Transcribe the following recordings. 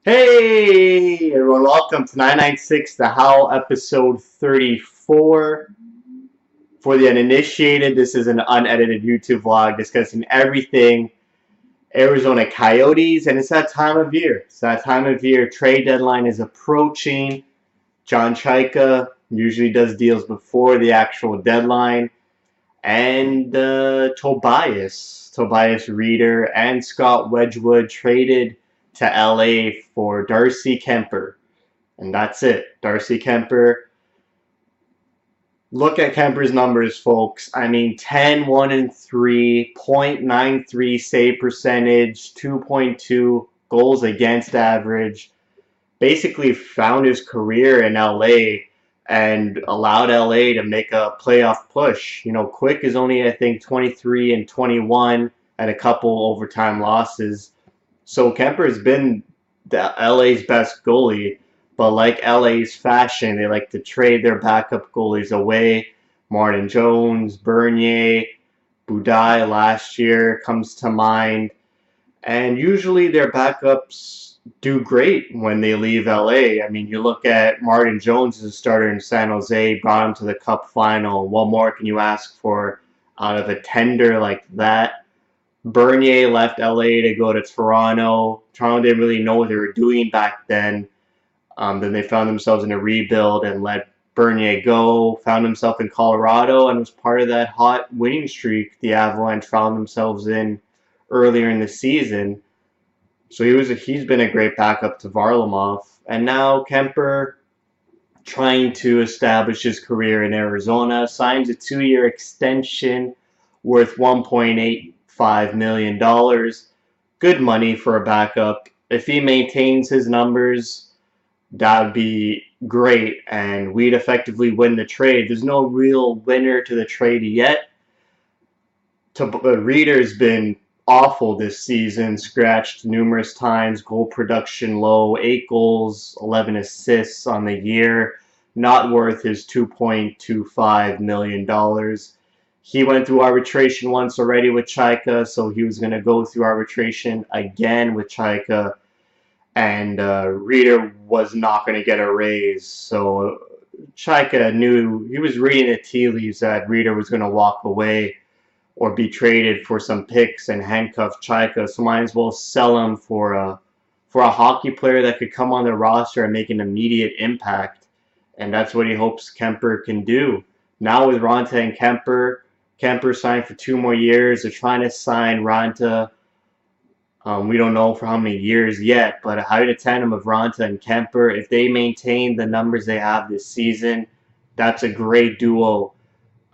Hey everyone, welcome to 99.6 The Howl, episode 34. For the uninitiated, this is an unedited YouTube vlog discussing everything Arizona Coyotes, and it's that time of year. It's that time of year. Trade deadline is approaching. John Chaika usually does deals before the actual deadline. And Tobias Rieder, and Scott Wedgewood traded to LA for Darcy Kuemper. And that's it. Darcy Kuemper. Look at Kemper's numbers, folks. I mean, 10, 1, and 3, .93 save percentage, 2.2 goals against average. Basically found his career in LA and allowed LA to make a playoff push. Quick is only, I think, 23 and 21 and a couple overtime losses. So Kemper has been LA's best goalie, but like LA's fashion, they like to trade their backup goalies away. Martin Jones, Bernier, Budai last year comes to mind. And usually their backups do great when they leave LA. I mean, you look at Martin Jones as a starter in San Jose, brought him to the Cup final. What more can you ask for out of a tender like that? Bernier left LA to go to Toronto. Toronto didn't really know what they were doing back then. Then they found themselves in a rebuild and let Bernier go. Found himself in Colorado and was part of that hot winning streak the Avalanche found themselves in earlier in the season. So he's been a great backup to Varlamov. And now Kuemper, trying to establish his career in Arizona, signs a 2-year extension worth $1.85 million. Good money for a backup. If he maintains his numbers, that would be great, and we'd effectively win the trade. There's no real winner to the trade yet. Rieder's been awful this season, scratched numerous times, goal production low, 8 goals, 11 assists on the year, not worth his $2.25 million. He went through arbitration once already with Chaika, so he was going to go through arbitration again with Chaika, and Rieder was not going to get a raise. So Chaika knew, he was reading the tea leaves that Rieder was going to walk away or be traded for some picks and handcuff Chaika, so might as well sell him for a hockey player that could come on the roster and make an immediate impact. And that's what he hopes Kuemper can do. Now with Raanta and Kuemper signed for 2 more years. They're trying to sign Raanta. We don't know for how many years yet, but a hybrid tandem of Raanta and Kuemper, if they maintain the numbers they have this season, that's a great duo,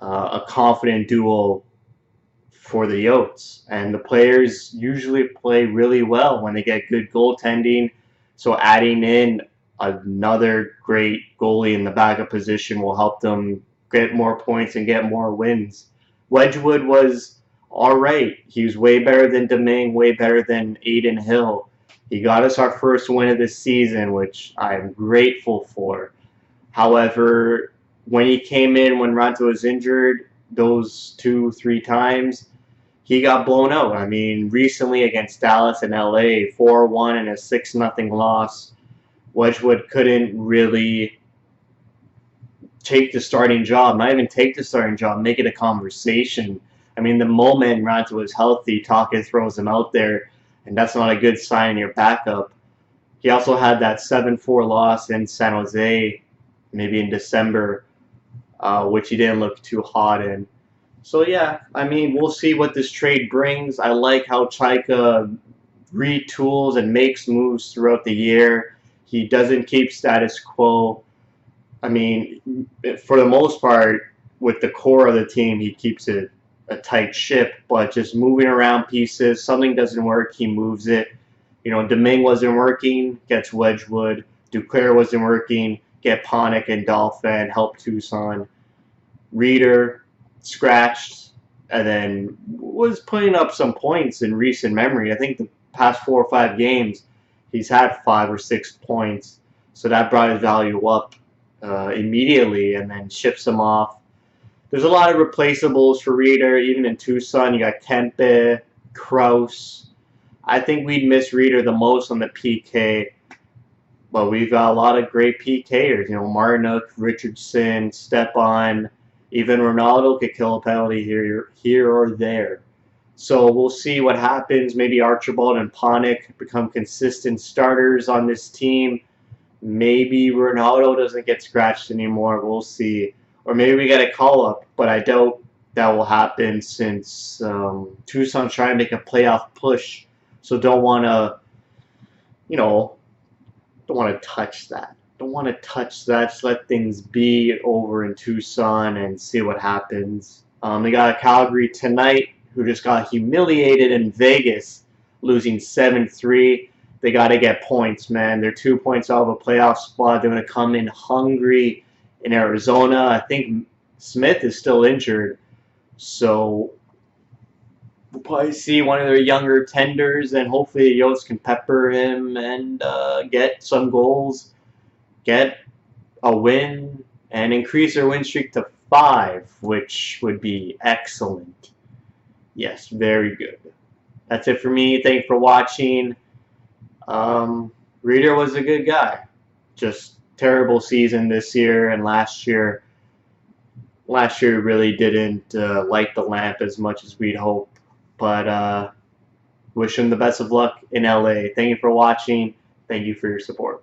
a confident duo for the Yotes. And the players usually play really well when they get good goaltending. So adding in another great goalie in the backup position will help them get more points and get more wins. Wedgewood was alright. He was way better than Domingue, way better than Aiden Hill. He got us our first win of this season, which I'm grateful for. However, when he came in when Raanta was injured, those 2-3 times, he got blown out. I mean, recently against Dallas and LA, 4-1 and a 6-0 loss. Wedgewood couldn't really take the starting job, not even take the starting job, make it a conversation. I mean, the moment Raanta was healthy, Taka throws him out there, and that's not a good sign in your backup. He also had that 7-4 loss in San Jose, maybe in December, which he didn't look too hot in. So yeah, I mean, we'll see what this trade brings. I like how Chaika retools and makes moves throughout the year. He doesn't keep status quo. I mean, for the most part, with the core of the team, he keeps it a tight ship, but just moving around pieces, something doesn't work, he moves it. Domingue wasn't working, gets Wedgewood. Duclair wasn't working, get Panik and Dolphin, help Tucson. Rieder scratched, and then was putting up some points in recent memory. I think the past 4 or 5 games, he's had 5 or 6 points, so that brought his value up immediately, and then ships him off. There's a lot of replaceables for Rieder, even in Tucson. You got Kempe, Kraus. I think we'd miss Rieder the most on the PK. But we've got a lot of great PKers. You know, Martinook, Richardson, Stepan, even Ronaldo could kill a penalty here or there. So we'll see what happens. Maybe Archibald and Panik become consistent starters on this team. Maybe Ronaldo doesn't get scratched anymore. We'll see. Or maybe we get a call-up, but I doubt that will happen since Tucson's trying to make a playoff push. So don't want to, you know, don't want to touch that. Don't want to touch that. Just let things be over in Tucson and see what happens. They got a Calgary tonight who just got humiliated in Vegas, losing 7-3. They got to get points, man. They're 2 points out of a playoff spot. They're going to come in hungry in Arizona. I think Smith is still injured, so we'll probably see one of their younger tenders, and hopefully Yost can pepper him and get some goals, get a win, and increase their win streak to 5, which would be excellent. Yes, very good. That's it for me. Thank you for watching. Rieder was a good guy. Just terrible season this year, and last year really didn't light the lamp as much as we'd hope. But wish him the best of luck in LA. Thank you for watching. Thank you for your support.